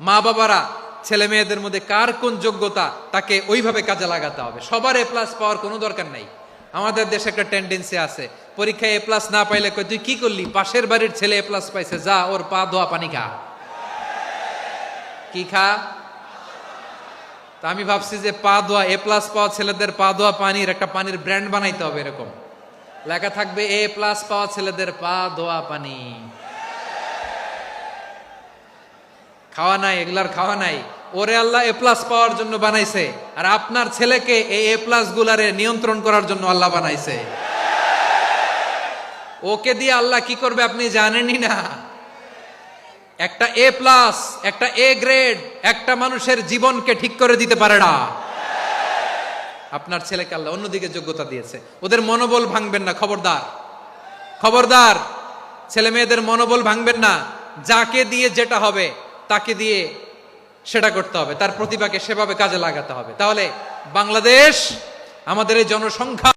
মা বাবারা ছেলে মেয়েদের মধ্যে কার কোন যোগ্যতা তাকে ওইভাবে কাজে লাগাতে হবে। সবার এ প্লাস পাওয়ার কোনো দরকার নাই। আমাদের দেশে একটা টেন্ডেন্সি আছে, পরীক্ষায় এ প্লাস না পাইলে কই তুই কি করলি, পাশের বাড়ির ছেলে এ প্লাস পাইছে, যা ওর পা ধোয়া পানি খা। কি খা? তা আমি ভাবছি যে পা ধোয়া এ প্লাস পাওয়া ছেলেদের পা ধোয়া পানির একটা পানির ব্র্যান্ড বানাইতে হবে, এরকম লেখা থাকবে এ প্লাস পাওয়া ছেলেদের পা ধোয়া পানি। খাওয়া নাই, এগুলার খাওয়া নাই। ওরে আল্লাহ এ প্লাস পাওয়ার জন্য বানাইছে, আর আপনার ছেলেকে এই এ প্লাস গুলারে নিয়ন্ত্রণ করার জন্য আল্লাহ বানাইছে। ওকে দিয়ে আল্লাহ কি করবে আপনি জানেনই না। একটা এ প্লাস, একটা এ গ্রেড একটা মানুষের জীবনকে ঠিক করে দিতে পারে না। আপনার ছেলেকে আল্লাহ অন্যদিকে যোগ্যতা দিয়েছে। ওদের মনোবল ভাঙবেন না, খবরদার খবরদার। ছেলে মেয়েদের মনোবল ভাঙবেন না। যাকে দিয়ে যেটা হবে তাকে দিয়ে সেটা করতে হবে, তার প্রতিভাকে সেভাবে কাজে লাগাতে হবে। তাহলে বাংলাদেশ, আমাদের এই জনসংখ্যা